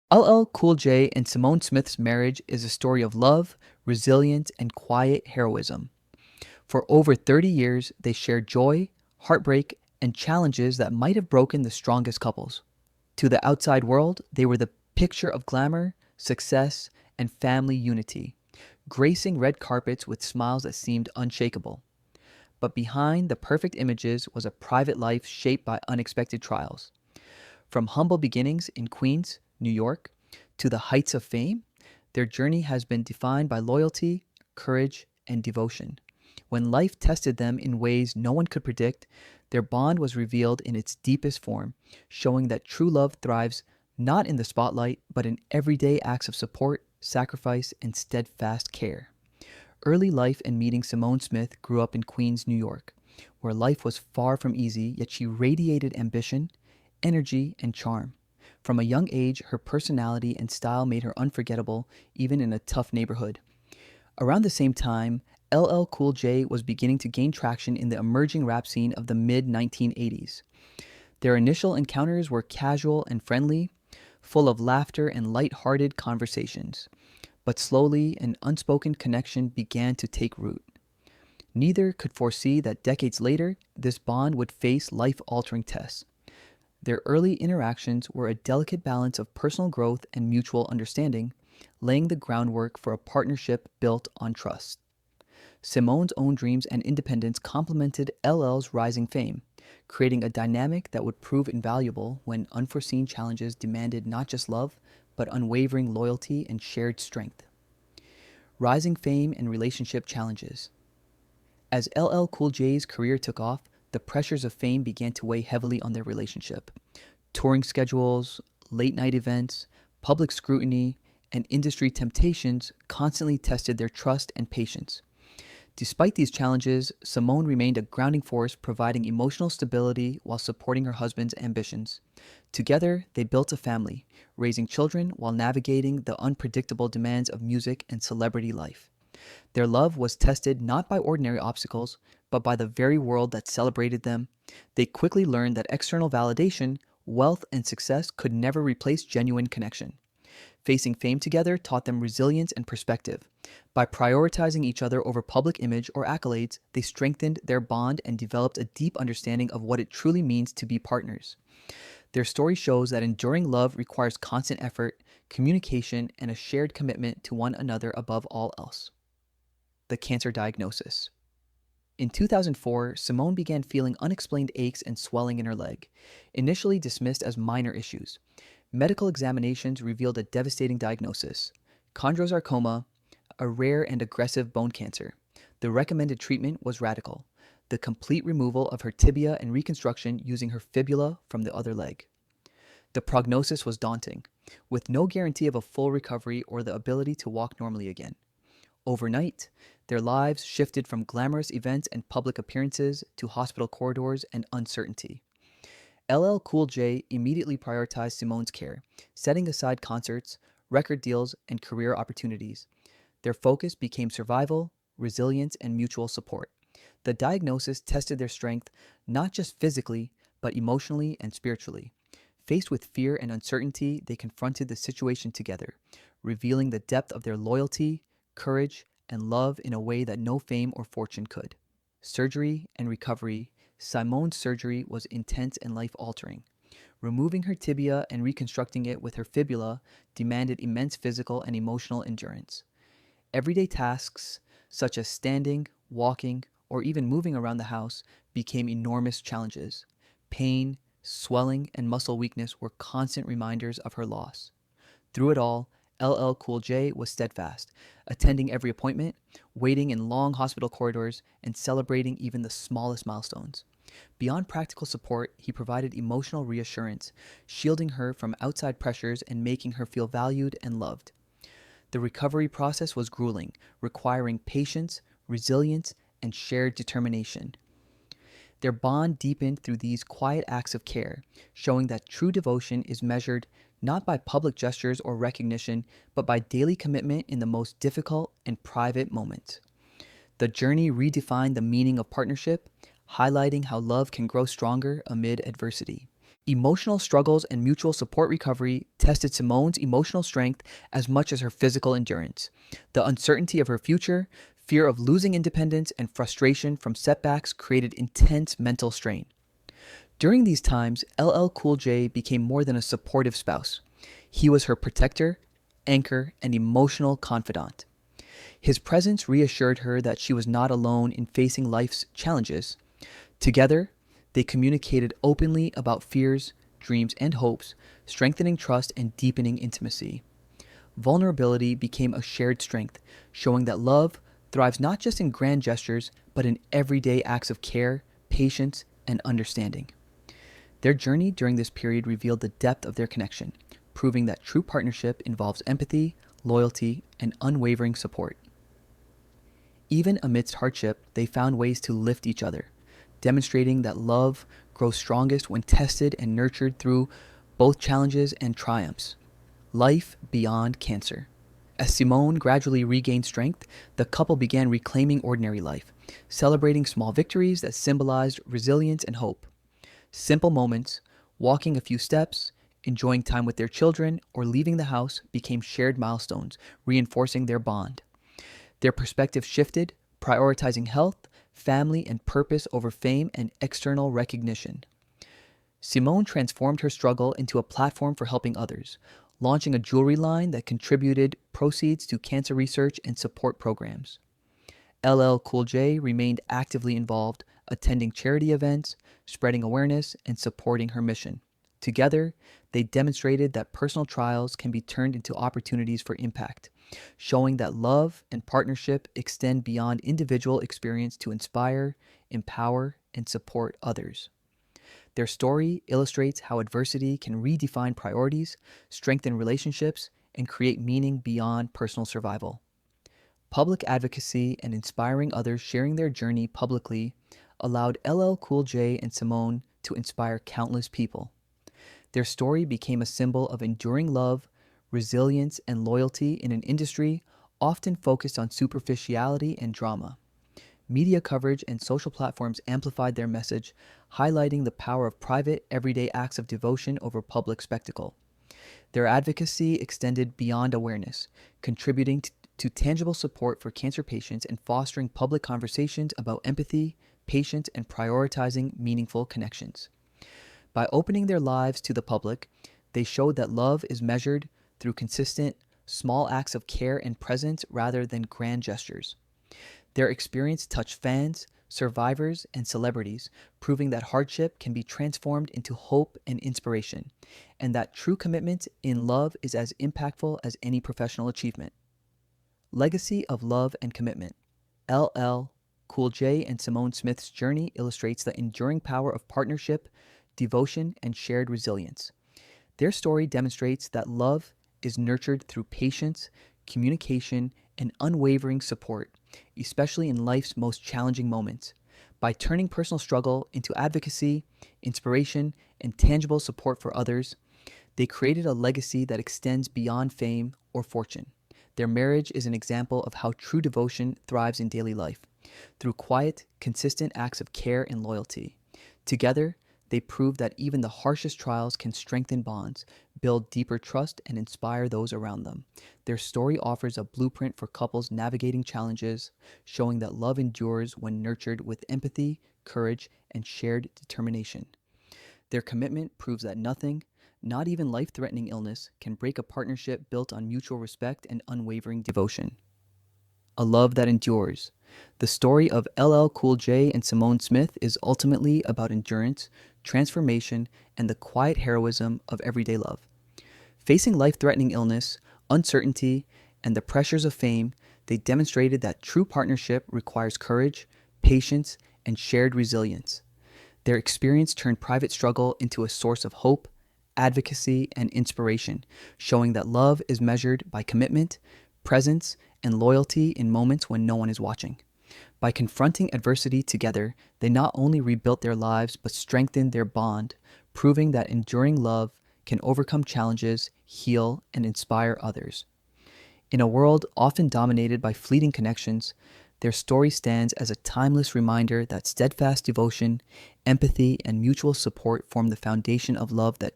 LL Cool J and Simone Smith's marriage is a story of love, resilience, and quiet heroism. For over 30 years, they shared joy, heartbreak, and challenges that might have broken the strongest couples. To the outside world, they were the picture of glamour, success, and family unity, gracing red carpets with smiles that seemed unshakable. But behind the perfect images was a private life shaped by unexpected trials. From humble beginnings in Queens, New York, to the heights of fame, their journey has been defined by loyalty, courage, and devotion. When life tested them in ways no one could predict, their bond was revealed in its deepest form, showing that true love thrives not in the spotlight, but in everyday acts of support, sacrifice, and steadfast care. Early life and meeting Simone Smith grew up in Queens, New York, where life was far from easy, yet she radiated ambition, energy, and charm. From a young age, her personality and style made her unforgettable, even in a tough neighborhood. Around the same time, LL Cool J was beginning to gain traction in the emerging rap scene of the mid 1980s. Their initial encounters were casual and friendly, full of laughter and light-hearted conversations. But slowly, an unspoken connection began to take root. Neither could foresee that decades later, this bond would face life altering tests. Their early interactions were a delicate balance of personal growth and mutual understanding, laying the groundwork for a partnership built on trust. Simone's own dreams and independence complemented LL's rising fame, creating a dynamic that would prove invaluable when unforeseen challenges demanded not just love, but unwavering loyalty and shared strength. Rising fame and relationship challenges. As LL Cool J's career took off, the pressures of fame began to weigh heavily on their relationship. Touring schedules, late night events, public scrutiny, and industry temptations constantly tested their trust and patience. Despite these challenges, Simone remained a grounding force, providing emotional stability while supporting her husband's ambitions. Together, they built a family, raising children while navigating the unpredictable demands of music and celebrity life. Their love was tested not by ordinary obstacles, but by the very world that celebrated them. They quickly learned that external validation, wealth, and success could never replace genuine connection. Facing fame together taught them resilience and perspective. By prioritizing each other over public image or accolades, they strengthened their bond and developed a deep understanding of what it truly means to be partners. Their story shows that enduring love requires constant effort, communication, and a shared commitment to one another above all else. The cancer diagnosis. In 2004, Simone began feeling unexplained aches and swelling in her leg, initially dismissed as minor issues. Medical examinations revealed a devastating diagnosis: chondrosarcoma, a rare and aggressive bone cancer. The recommended treatment was radical: the complete removal of her tibia and reconstruction using her fibula from the other leg. The prognosis was daunting, with no guarantee of a full recovery or the ability to walk normally again. Overnight, their lives shifted from glamorous events and public appearances to hospital corridors and uncertainty. LL Cool J immediately prioritized Simone's care, setting aside concerts, record deals, and career opportunities. Their focus became survival, resilience, and mutual support. The diagnosis tested their strength not just physically, but emotionally and spiritually. Faced with fear and uncertainty, they confronted the situation together, revealing the depth of their loyalty, courage, and love in a way that no fame or fortune could. Surgery and recovery. Simone's surgery was intense and life altering. Removing her tibia and reconstructing it with her fibula demanded immense physical and emotional endurance. Everyday tasks, such as standing, walking, or even moving around the house, became enormous challenges. Pain, swelling, and muscle weakness were constant reminders of her loss. Through it all, LL Cool J was steadfast, attending every appointment, waiting in long hospital corridors, and celebrating even the smallest milestones. Beyond practical support, he provided emotional reassurance, shielding her from outside pressures and making her feel valued and loved. The recovery process was grueling, requiring patience, resilience, and shared determination. Their bond deepened through these quiet acts of care, showing that true devotion is measured not by public gestures or recognition, but by daily commitment in the most difficult and private moments. The journey redefined the meaning of partnership, highlighting how love can grow stronger amid adversity. Emotional struggles and mutual support recovery tested Simone's emotional strength as much as her physical endurance. The uncertainty of her future, fear of losing independence, and frustration from setbacks created intense mental strain. During these times, LL Cool J became more than a supportive spouse. He was her protector, anchor, and emotional confidant. His presence reassured her that she was not alone in facing life's challenges. Together, they communicated openly about fears, dreams, and hopes, strengthening trust and deepening intimacy. Vulnerability became a shared strength, showing that love thrives not just in grand gestures, but in everyday acts of care, patience, and understanding. Their journey during this period revealed the depth of their connection, proving that true partnership involves empathy, loyalty, and unwavering support. Even amidst hardship, they found ways to lift each other, demonstrating that love grows strongest when tested and nurtured through both challenges and triumphs. Life beyond cancer. As Simone gradually regained strength, the couple began reclaiming ordinary life, celebrating small victories that symbolized resilience and hope. Simple moments, walking a few steps, enjoying time with their children, or leaving the house became shared milestones, reinforcing their bond. Their perspective shifted, prioritizing health, family, and purpose over fame and external recognition. Simone transformed her struggle into a platform for helping others, launching a jewelry line that contributed proceeds to cancer research and support programs. LL Cool J remained actively involved, attending charity events, spreading awareness, and supporting her mission. Together, they demonstrated that personal trials can be turned into opportunities for impact, showing that love and partnership extend beyond individual experience to inspire, empower, and support others. Their story illustrates how adversity can redefine priorities, strengthen relationships, and create meaning beyond personal survival. Public advocacy and inspiring others sharing their journey publicly allowed LL Cool J and Simone to inspire countless people. Their story became a symbol of enduring love, resilience, and loyalty in an industry often focused on superficiality and drama. Media coverage and social platforms amplified their message, highlighting the power of private, everyday acts of devotion over public spectacle. Their advocacy extended beyond awareness, contributing to tangible support for cancer patients and fostering public conversations about empathy, patience, and prioritizing meaningful connections. By opening their lives to the public, they showed that love is measured through consistent, small acts of care and presence rather than grand gestures. Their experience touched fans, survivors, and celebrities, proving that hardship can be transformed into hope and inspiration, and that true commitment in love is as impactful as any professional achievement. Legacy of love and commitment. LL Cool J and Simone Smith's journey illustrates the enduring power of partnership, devotion, and shared resilience. Their story demonstrates that love is nurtured through patience, communication, and unwavering support, especially in life's most challenging moments. By turning personal struggle into advocacy, inspiration, and tangible support for others, they created a legacy that extends beyond fame or fortune. Their marriage is an example of how true devotion thrives in daily life, through quiet, consistent acts of care and loyalty. Together, they prove that even the harshest trials can strengthen bonds, build deeper trust, and inspire those around them. Their story offers a blueprint for couples navigating challenges, showing that love endures when nurtured with empathy, courage, and shared determination. Their commitment proves that nothing, not even life threatening illness, can break a partnership built on mutual respect and unwavering devotion. A love that endures. The story of LL Cool J and Simone Smith is ultimately about endurance, transformation, and the quiet heroism of everyday love. Facing life threatening illness, uncertainty, and the pressures of fame, they demonstrated that true partnership requires courage, patience, and shared resilience. Their experience turned private struggle into a source of hope, advocacy, and inspiration, showing that love is measured by commitment, presence, and loyalty in moments when no one is watching. By confronting adversity together, they not only rebuilt their lives but strengthened their bond, proving that enduring love can overcome challenges, heal, and inspire others. In a world often dominated by fleeting connections, Their story stands as a timeless reminder that steadfast devotion, empathy, and mutual support form the foundation of love that